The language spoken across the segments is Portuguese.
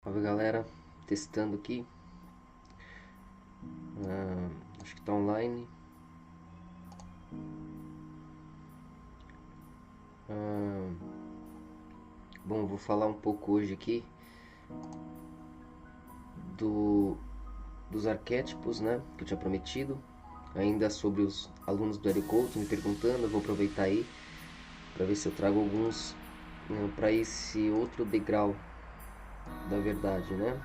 Salve galera, testando aqui. Acho que tá online. Ah, Bom, vou falar um pouco hoje aqui do, dos arquétipos, né, que eu tinha prometido. Ainda sobre os alunos do Hélio Couto me perguntando, eu vou aproveitar aí para ver se eu trago alguns para esse outro degrau da verdade, né?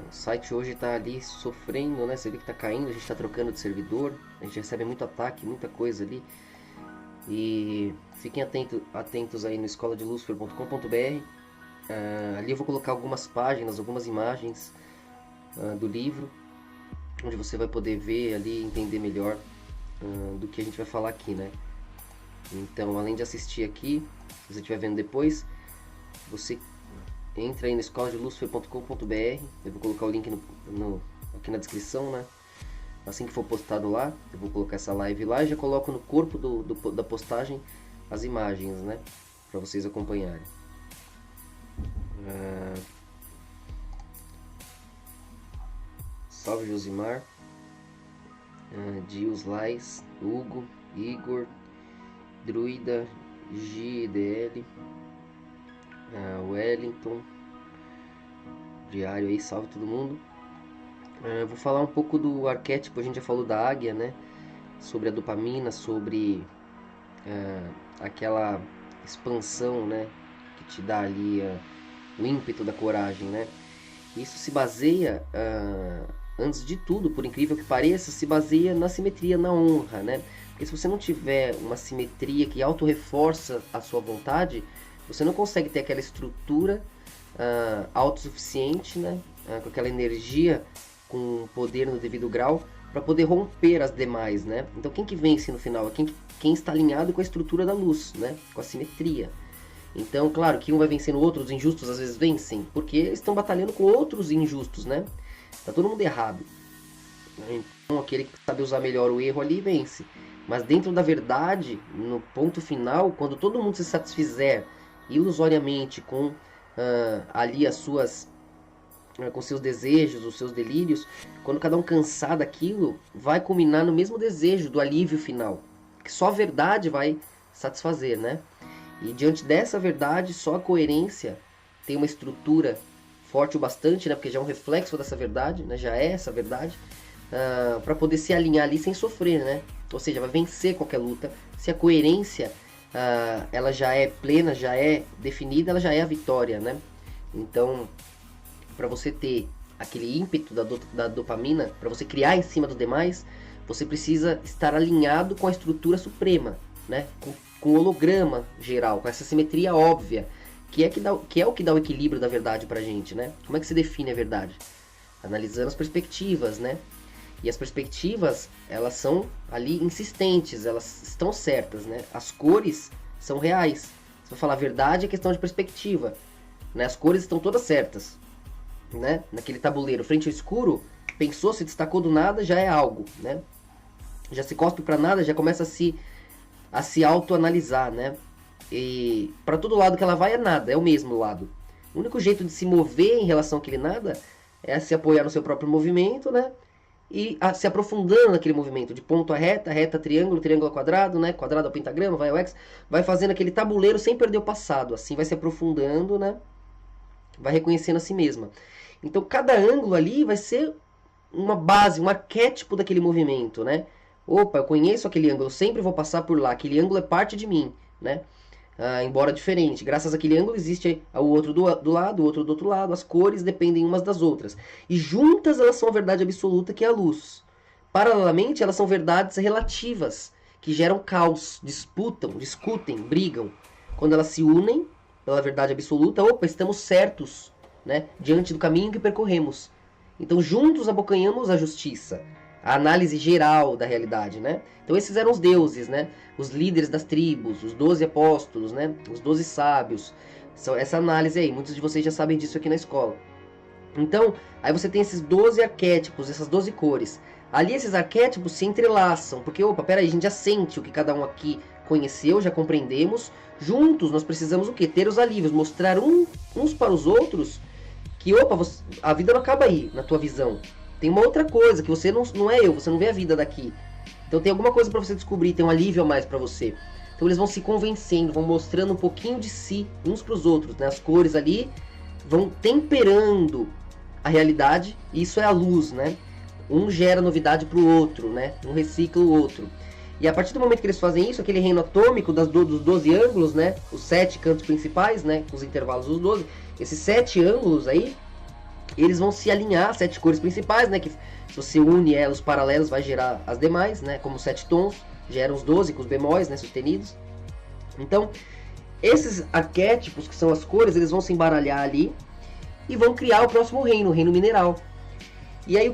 O site hoje está ali sofrendo, né? Você vê que está caindo, a gente está trocando de servidor, a gente recebe muito ataque, muita coisa ali. E fiquem atentos aí no escoladelucifer.com.br. Ali eu vou colocar algumas páginas, algumas imagens do livro, onde você vai poder ver ali e entender melhor do que a gente vai falar aqui, né? Então, além de assistir aqui, se você estiver vendo depois, você entra aí no escoladelucifer.com.br. Eu vou colocar o link aqui na descrição, né? Assim que for postado lá, eu vou colocar essa live lá e já coloco no corpo da postagem as imagens, né? Para vocês acompanharem. Salve Josimar, Dios Lais, Hugo, Igor, Druida, GDL, Wellington, Diário aí, salve todo mundo. Vou falar um pouco do arquétipo, a gente já falou da águia, né? Sobre a dopamina, sobre aquela expansão, né? Que te dá ali o ímpeto da coragem, né? Isso se baseia, antes de tudo, por incrível que pareça, se baseia na simetria, na honra, né? Porque se você não tiver uma simetria que auto-reforça a sua vontade, você não consegue ter aquela estrutura autossuficiente, né? Com aquela energia, com poder no devido grau, para poder romper as demais, né? Então quem que vence no final? Quem está alinhado com a estrutura da luz, né? Com a simetria. Então, claro que um vai vencendo o outro, os injustos às vezes vencem, porque eles estão batalhando com outros injustos, né? Tá todo mundo errado. Então, aquele que sabe usar melhor o erro ali vence. Mas dentro da verdade, no ponto final, quando todo mundo se satisfizer ilusoriamente com ali as suas com seus desejos, os seus delírios, quando cada um cansar daquilo, vai culminar no mesmo desejo do alívio final, que só a verdade vai satisfazer, né? E diante dessa verdade, só a coerência tem uma estrutura forte o bastante, né? Porque já é um reflexo dessa verdade, né? Já é essa verdade, para poder se alinhar ali sem sofrer, né? Ou seja, vai vencer qualquer luta. Se a coerência ela já é plena, já é definida, ela já é a vitória, né? Então, para você ter aquele ímpeto da dopamina, para você criar em cima dos demais, você precisa estar alinhado com a estrutura suprema, né? Com o holograma geral, com essa simetria óbvia, que é o que dá o equilíbrio da verdade pra gente, né? Como é que se define a verdade? Analisando as perspectivas, né? E as perspectivas, elas são ali insistentes, elas estão certas, né? As cores são reais. Se eu falar a verdade, é questão de perspectiva, né? As cores estão todas certas, né? Naquele tabuleiro, frente ao escuro, pensou, se destacou do nada, já é algo, né? Já se cospe para nada, já começa a se autoanalisar, né? E para todo lado que ela vai é nada, é o mesmo lado. O único jeito de se mover em relação àquele nada é se apoiar no seu próprio movimento, né? E se aprofundando naquele movimento, de ponto a reta, reta a triângulo, triângulo a quadrado, né? Quadrado ao pentagrama, vai ao X, vai fazendo aquele tabuleiro sem perder o passado. Assim vai se aprofundando, né? Vai reconhecendo a si mesma. Então cada ângulo ali vai ser uma base, um arquétipo daquele movimento, né? Opa, eu conheço aquele ângulo, eu sempre vou passar por lá, aquele ângulo é parte de mim, né? Embora diferente, graças àquele ângulo existe o outro do lado, o outro do outro lado, as cores dependem umas das outras. E juntas elas são a verdade absoluta, que é a luz. Paralelamente, elas são verdades relativas, que geram caos, discutem, brigam. Quando elas se unem pela verdade absoluta, opa, estamos certos, né? Diante do caminho que percorremos. Então juntos abocanhamos a justiça, a análise geral da realidade, né? Então esses eram os deuses, né? Os líderes das tribos, os 12 apóstolos, né? Os 12 sábios. Essa análise aí, muitos de vocês já sabem disso aqui na escola. Então, aí você tem esses 12 arquétipos, essas 12 cores. Ali esses arquétipos se entrelaçam, porque, opa, peraí, a gente já sente o que cada um aqui conheceu, já compreendemos. Juntos nós precisamos o quê? Ter os alívios, mostrar uns para os outros que, opa, a vida não acaba aí, na tua visão. Tem uma outra coisa, que você não é eu, você não vê a vida daqui. Então tem alguma coisa para você descobrir, tem um alívio a mais para você. Então eles vão se convencendo, vão mostrando um pouquinho de si uns para os outros, né? As cores ali vão temperando a realidade, e isso é a luz, né? Um gera novidade para o outro, né? Um recicla o outro. E a partir do momento que eles fazem isso, aquele reino atômico dos 12 ângulos, né? Os 7 cantos principais, né? Com os intervalos dos 12. Esses 7 ângulos aí, eles vão se alinhar, 7 cores principais, né? Que se você une elas, os paralelos, vai gerar as demais, né? Como 7 tons, geram os 12 com os bemóis, né? Sustenidos. Então, esses arquétipos, que são as cores, eles vão se embaralhar ali e vão criar o próximo reino, o reino mineral. E aí,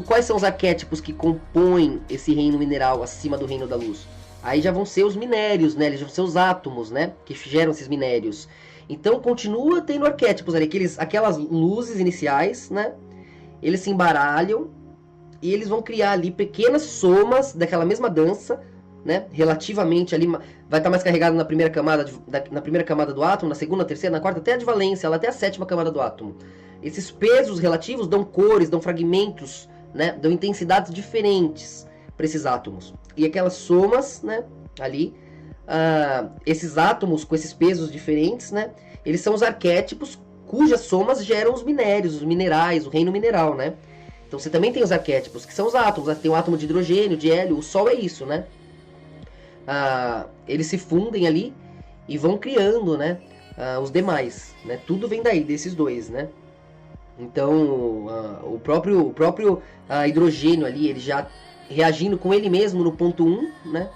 quais são os arquétipos que compõem esse reino mineral acima do reino da luz? Aí já vão ser os minérios, né? Eles vão ser os átomos, né? Que geram esses minérios. Então, continua tendo arquétipos ali, aquelas luzes iniciais, né? Eles se embaralham e eles vão criar ali pequenas somas daquela mesma dança, né? Relativamente ali, vai estar mais carregado na primeira camada do átomo, na segunda, terceira, na quarta, até a de valência, até a 7ª camada do átomo. Esses pesos relativos dão cores, dão fragmentos, né? Dão intensidades diferentes para esses átomos. E aquelas somas, né? Ali, esses átomos com esses pesos diferentes, né? Eles são os arquétipos cujas somas geram os minérios, os minerais, o reino mineral, né? Então você também tem os arquétipos, que são os átomos. Tem o átomo de hidrogênio, de hélio, o Sol é isso, né? Eles se fundem ali e vão criando, né? Os demais, né? Tudo vem daí, desses dois, né? Então, o próprio hidrogênio ali, ele já reagindo com ele mesmo no ponto 1, né?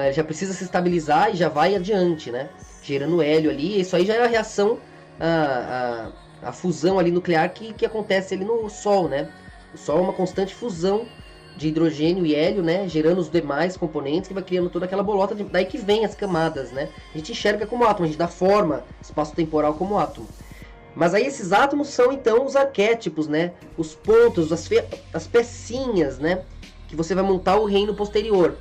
Ele já precisa se estabilizar e já vai adiante, né? Gerando hélio ali. Isso aí já é a reação, a fusão ali nuclear que acontece ali no Sol, né? O Sol é uma constante fusão de hidrogênio e hélio, né? Gerando os demais componentes que vai criando toda aquela bolota. Daí que vem as camadas, né? A gente enxerga como átomo, a gente dá forma espaço-temporal como átomo. Mas aí esses átomos são então os arquétipos, né? Os pontos, as pecinhas, né? Que você vai montar o reino posterior.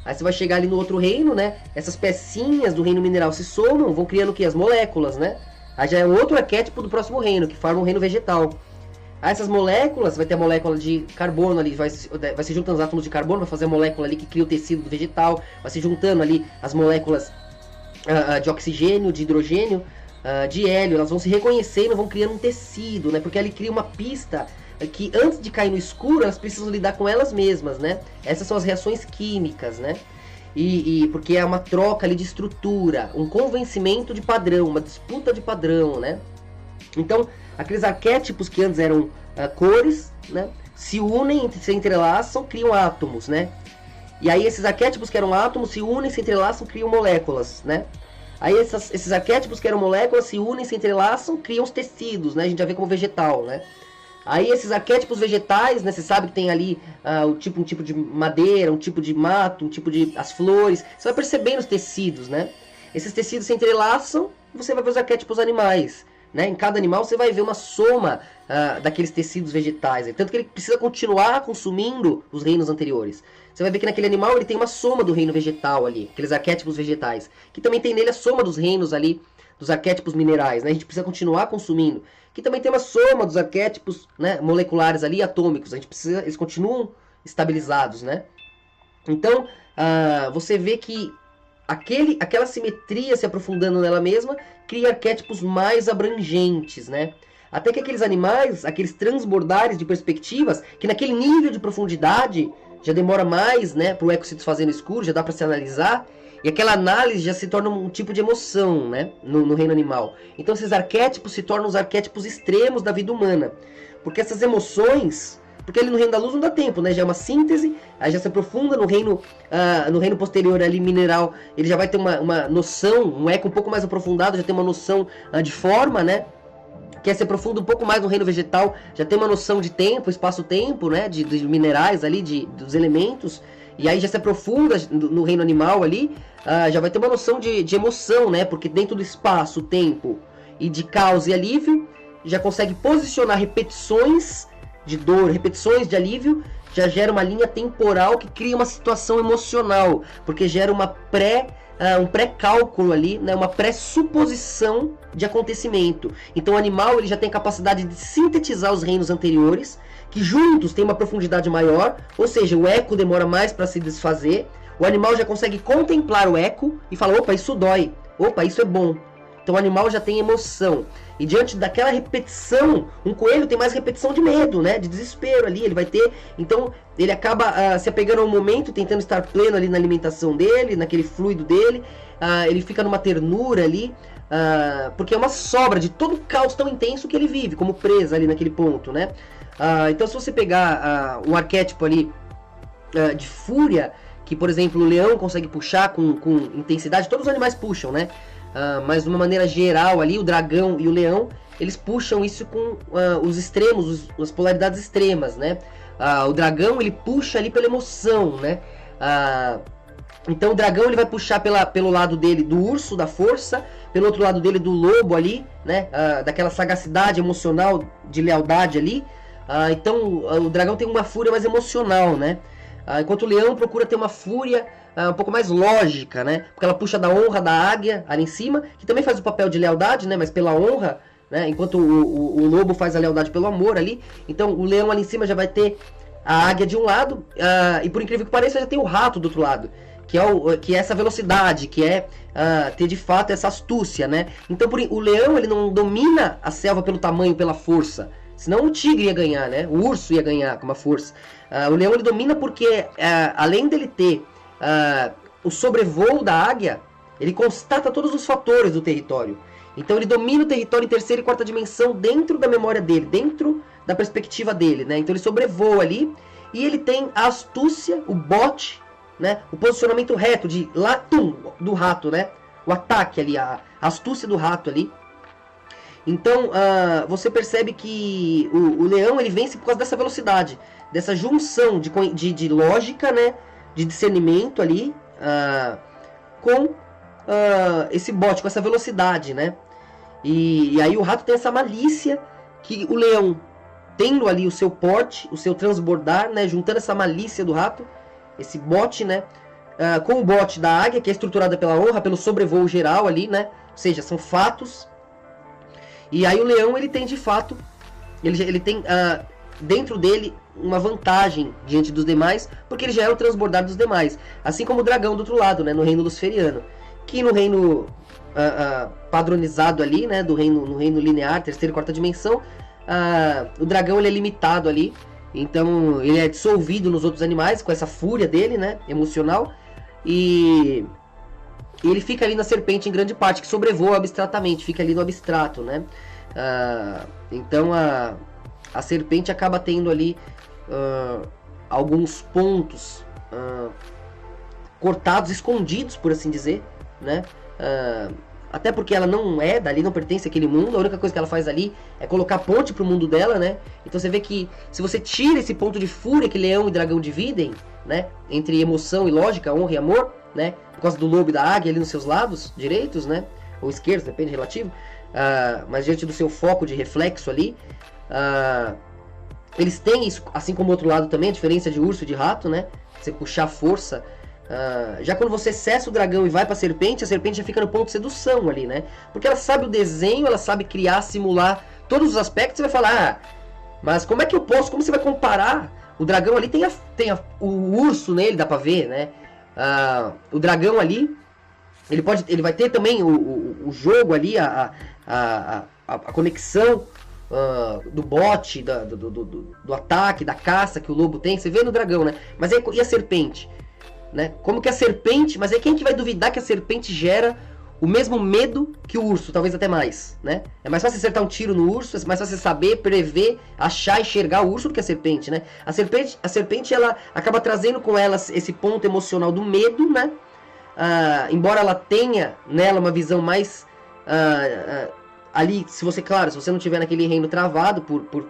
Aí você vai chegar ali no outro reino, né? Essas pecinhas do reino mineral se somam, vão criando o quê? As moléculas, né? Aí já é outro arquétipo do próximo reino, que forma o reino vegetal. Aí essas moléculas, vai ter a molécula de carbono ali, vai se juntando os átomos de carbono, vai fazer a molécula ali que cria o tecido do vegetal, vai se juntando ali as moléculas de oxigênio, de hidrogênio, de hélio, elas vão se reconhecendo, vão criando um tecido, né? Porque ali cria uma pista que antes de cair no escuro, elas precisam lidar com elas mesmas, né? Essas são as reações químicas, né? Porque é uma troca ali de estrutura, um convencimento de padrão, uma disputa de padrão, né? Então, aqueles arquétipos que antes eram cores, né? Se unem, se entrelaçam, criam átomos, né? E aí esses arquétipos que eram átomos se unem, se entrelaçam, criam moléculas, né? Aí esses arquétipos que eram moléculas se unem, se entrelaçam, criam os tecidos, né? A gente já vê como vegetal, né? Aí esses arquétipos vegetais, né? Você sabe que tem ali um tipo de madeira, um tipo de mato, um tipo de... as flores. Você vai percebendo os tecidos, né? Esses tecidos se entrelaçam, você vai ver os arquétipos animais, né? Em cada animal você vai ver uma soma daqueles tecidos vegetais. Tanto que ele precisa continuar consumindo os reinos anteriores. Você vai ver que naquele animal ele tem uma soma do reino vegetal ali, aqueles arquétipos vegetais. Que também tem nele a soma dos reinos ali, dos arquétipos minerais, né? A gente precisa continuar consumindo. Que também tem uma soma dos arquétipos, né, moleculares ali, atômicos. A gente precisa, eles continuam estabilizados, né? Então, você vê que aquela simetria se aprofundando nela mesma cria arquétipos mais abrangentes, né? Até que aqueles animais, aqueles transbordares de perspectivas, que naquele nível de profundidade já demora mais, né, para o eco se desfazer no escuro, já dá para se analisar, e aquela análise já se torna um tipo de emoção, né, no reino animal. Então esses arquétipos se tornam os arquétipos extremos da vida humana, porque essas emoções, porque ali no reino da luz não dá tempo, né, já é uma síntese, aí já se aprofunda no reino posterior ali mineral, ele já vai ter uma noção, um eco um pouco mais aprofundado, já tem uma noção de forma, né, que se aprofunda um pouco mais no reino vegetal, já tem uma noção de tempo, espaço-tempo, né, de minerais ali, dos elementos, e aí já se aprofunda no reino animal ali, já vai ter uma noção de emoção, né, porque dentro do espaço, tempo e de causa e alívio, já consegue posicionar repetições de dor, repetições de alívio, já gera uma linha temporal que cria uma situação emocional, porque gera um pré-cálculo ali, né, uma pré-suposição de acontecimento. Então o animal ele já tem a capacidade de sintetizar os reinos anteriores, que juntos têm uma profundidade maior, ou seja, o eco demora mais para se desfazer. O animal já consegue contemplar o eco e fala, opa, isso dói, opa, isso é bom. Então o animal já tem emoção. E diante daquela repetição, um coelho tem mais repetição de medo, né? De desespero ali, ele vai ter... Então ele acaba se apegando ao momento, tentando estar pleno ali na alimentação dele, naquele fluido dele. Ele fica numa ternura ali, porque é uma sobra de todo o caos tão intenso que ele vive, como presa ali naquele ponto, né? Então se você pegar um arquétipo ali de fúria, que por exemplo o leão consegue puxar com intensidade, todos os animais puxam, né? Mas de uma maneira geral ali, o dragão e o leão, eles puxam isso com os extremos, as polaridades extremas, né? O dragão, ele puxa ali pela emoção, né? Então o dragão, ele vai puxar pelo lado dele do urso, da força, pelo outro lado dele do lobo ali, né? Daquela sagacidade emocional, de lealdade ali. Então o dragão tem uma fúria mais emocional, né? Enquanto o leão procura ter uma fúria um pouco mais lógica, né? Porque ela puxa da honra da águia ali em cima, que também faz o papel de lealdade, né? Mas pela honra, né? Enquanto o lobo faz a lealdade pelo amor ali. Então o leão ali em cima já vai ter a águia de um lado, e por incrível que pareça já tem o rato do outro lado, que é essa velocidade, que é ter de fato essa astúcia, né? Então o leão ele não domina a selva pelo tamanho, pela força. Senão o tigre ia ganhar, né? O urso ia ganhar com uma força. O leão ele domina porque, além dele ter o sobrevoo da águia, ele constata todos os fatores do território. Então ele domina o território em terceira e quarta dimensão dentro da memória dele, dentro da perspectiva dele, né? Então ele sobrevoa ali e ele tem a astúcia, o bote, né? O posicionamento reto de latum do rato, né? O ataque ali, a astúcia do rato ali. Então você percebe que o leão ele vence por causa dessa velocidade, dessa junção de lógica, né? De discernimento ali com esse bote, com essa velocidade, né? E aí o rato tem essa malícia que o leão, tendo ali o seu porte, o seu transbordar, né? Juntando essa malícia do rato, esse bote, né? Com o bote da águia, que é estruturada pela honra, pelo sobrevoo geral ali, né? Ou seja, são fatos. E aí o leão ele tem de fato, ele tem dentro dele uma vantagem diante dos demais, porque ele já é o transbordar dos demais. Assim como o dragão do outro lado, né, no reino luciferiano. Que no reino padronizado ali, né, no reino linear, terceira e quarta dimensão, o dragão ele é limitado ali. Então ele é dissolvido nos outros animais com essa fúria dele, né, emocional. E ele fica ali na serpente em grande parte, que sobrevoa abstratamente, fica ali no abstrato, né? Então a serpente acaba tendo ali alguns pontos cortados, escondidos, por assim dizer, né? Até porque ela não é dali, não pertence àquele mundo, a única coisa que ela faz ali é colocar ponte pro mundo dela, né? Então você vê que se você tira esse ponto de fúria que leão e dragão dividem, né? Entre emoção e lógica, honra e amor, né? Por causa do lobo e da águia ali nos seus lados direitos, né? Ou esquerdos, depende, relativo. Mas diante do seu foco de reflexo ali, eles têm isso, assim como o outro lado também, a diferença de urso e de rato, né? Você puxar força. Já quando você cessa o dragão e vai pra serpente, a serpente já fica no ponto de sedução ali, né? Porque ela sabe o desenho, ela sabe criar, simular todos os aspectos. Você vai falar, mas como é que eu posso, como você vai comparar? O dragão ali tem o urso nele, dá pra ver, né? O dragão ali, ele vai ter também o jogo ali, a conexão do bote, do ataque, da caça que o lobo tem. Você vê no dragão, né? Mas aí, e a serpente? Né? Como que a serpente... Mas aí quem que vai duvidar que a serpente gera o mesmo medo que o urso, talvez até mais, né? É mais fácil acertar um tiro no urso, é mais fácil saber, prever, achar, enxergar o urso do que a serpente, né? A serpente ela acaba trazendo com ela esse ponto emocional do medo, né? Embora ela tenha nela uma visão mais ali, se você não tiver naquele reino travado por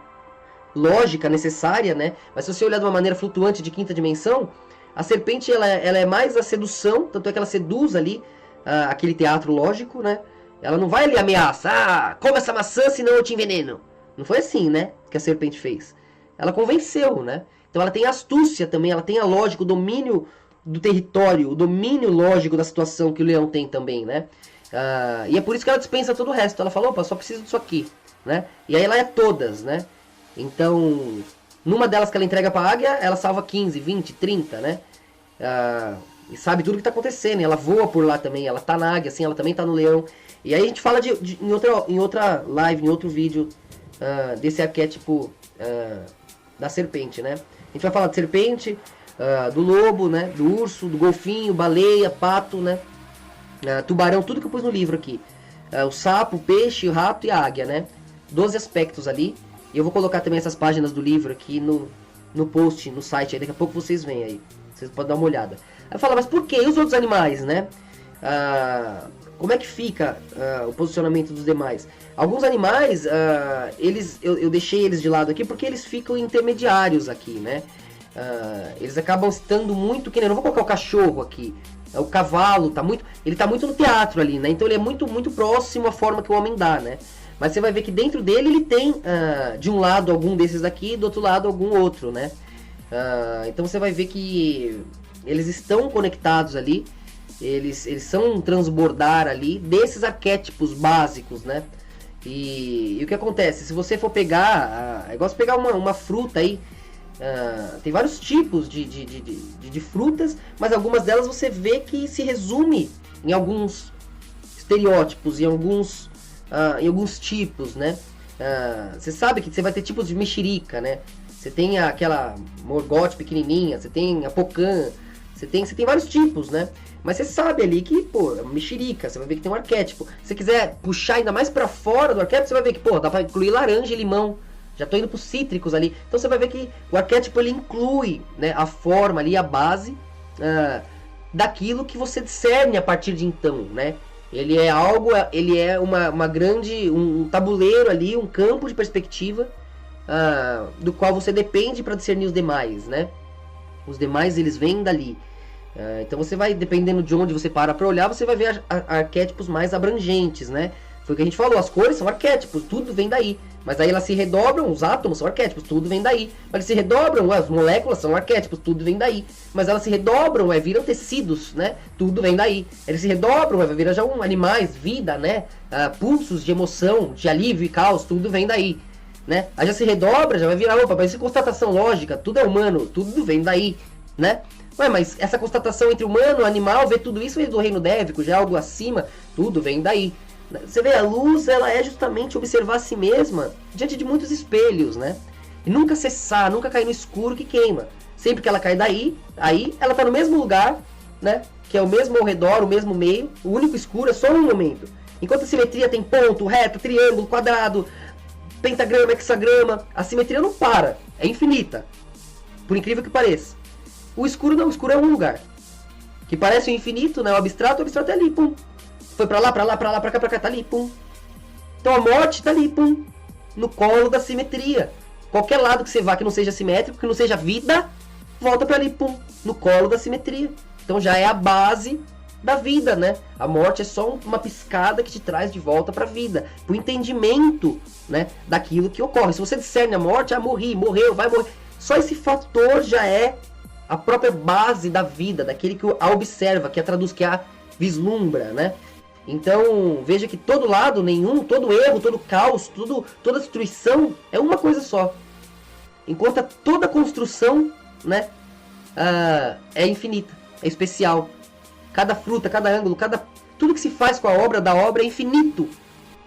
lógica necessária, né? Mas se você olhar de uma maneira flutuante de quinta dimensão, a serpente ela é mais a sedução, tanto é que ela seduz ali aquele teatro lógico, né? Ela não vai ali ameaçar, come essa maçã senão eu te enveneno. Não foi assim, né? Que a serpente fez. Ela convenceu, né? Então ela tem astúcia também, ela tem a lógica, o domínio do território, o domínio lógico da situação que o leão tem também, né? E é por isso que ela dispensa todo o resto. Ela fala, opa, só preciso disso aqui, né? E aí ela é todas, né? Então, numa delas que ela entrega pra águia, ela salva 15, 20, 30, né? E sabe tudo o que tá acontecendo. E ela voa por lá também, ela tá na águia, assim, ela também tá no leão. E aí a gente fala em outra live, em outro vídeo, desse arquétipo da serpente, né? A gente vai falar de serpente, do lobo, né? Do urso, do golfinho, baleia, pato, né? Tubarão, tudo que eu pus no livro aqui. O sapo, o peixe, o rato e a águia, né? 12 aspectos ali. E eu vou colocar também essas páginas do livro aqui no post, no site. Aí daqui a pouco vocês veem aí. Vocês podem dar uma olhada. Aí fala, mas por que? E os outros animais, né? Como é que fica o posicionamento dos demais? Alguns animais, eu deixei eles de lado aqui porque eles ficam intermediários aqui, né? Eles acabam estando muito... Que nem, eu não vou colocar o cachorro aqui. O cavalo, ele tá muito no teatro ali, né? Então ele é muito, muito próximo à forma que o homem dá, né? Mas você vai ver que dentro dele ele tem, de um lado, algum desses daqui, do outro lado, algum outro, né? Então você vai ver que eles estão conectados ali. Eles são um transbordar ali desses arquétipos básicos, né? E o que acontece? Se você for pegar... é igual você pegar uma fruta aí. Tem vários tipos de frutas, mas algumas delas você vê que se resume em alguns estereótipos, em alguns tipos, né? Você sabe que você vai ter tipos de mexerica, né? Você tem aquela morgote pequenininha, você tem a pocã, você tem vários tipos, né? Mas você sabe ali que, pô, é mexerica, você vai ver que tem um arquétipo. Se você quiser puxar ainda mais pra fora do arquétipo, você vai ver que, pô, dá pra incluir laranja e limão. Já tô indo pros cítricos ali. Então você vai ver que o arquétipo ele inclui, né, a forma ali, a base daquilo que você discerne a partir de então, né? Ele é algo, ele é uma grande, um tabuleiro ali, um campo de perspectiva do qual você depende para discernir os demais, né? Os demais eles vêm dali. Então você vai, dependendo de onde você para olhar, você vai ver arquétipos mais abrangentes, né? Foi o que a gente falou, as cores são arquétipos, tudo vem daí. Mas aí elas se redobram, os átomos são arquétipos, tudo vem daí. Mas eles se redobram, as moléculas são arquétipos, tudo vem daí. Mas elas se redobram, viram tecidos, né? Tudo vem daí. Eles se redobram, viram já animais, vida, né? Pulsos de emoção, de alívio e caos, tudo vem daí. Né? Aí já se redobra, já vai virar, opa, mas isso é constatação lógica, tudo é humano, tudo vem daí, né? Ué, mas essa constatação entre humano e animal, ver tudo isso vem do reino dévico, já é algo acima, tudo vem daí. Você vê, a luz, ela é justamente observar a si mesma diante de muitos espelhos, né? E nunca cessar, nunca cair no escuro que queima. Sempre que ela cai daí, aí ela tá no mesmo lugar, né? Que é o mesmo ao redor, o mesmo meio. O único escuro é só um momento. Enquanto a simetria tem ponto, reto, triângulo, quadrado, pentagrama, hexagrama, a simetria não para, é infinita. Por incrível que pareça. O escuro não, o escuro é um lugar. Que parece o infinito, né? O abstrato é ali, pum. Foi pra lá, pra lá, pra lá, pra cá, tá ali, pum. Então a morte tá ali, pum. No colo da simetria. Qualquer lado que você vá que não seja simétrico, que não seja vida, volta pra ali, pum. No colo da simetria. Então já é a base da vida, né? A morte é só uma piscada que te traz de volta pra vida. Pro entendimento, né? Daquilo que ocorre. Se você discerne a morte, morreu, vai morrer. Só esse fator já é a própria base da vida, daquele que a observa, que a traduz, que a vislumbra, né? Então, veja que todo lado, todo erro, todo caos, toda destruição é uma coisa só. Enquanto toda construção, né, é infinita, é especial. Cada fruta, cada ângulo, tudo que se faz com a obra da obra é infinito.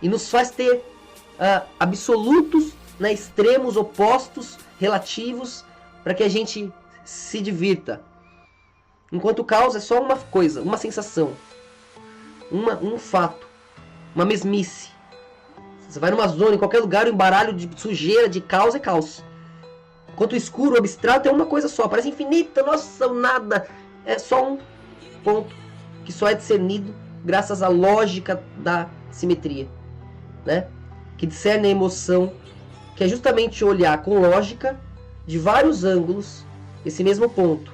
E nos faz ter absolutos, né, extremos opostos, relativos, para que a gente se divirta. Enquanto o caos é só uma coisa, uma sensação. Um fato, uma mesmice. Você vai numa zona, em qualquer lugar, um embaralho de sujeira, de caos é caos. Enquanto o escuro, o abstrato é uma coisa só, parece infinita, nossa, nada. É só um ponto que só é discernido graças à lógica da simetria, né? Que discerne a emoção, que é justamente olhar com lógica de vários ângulos esse mesmo ponto.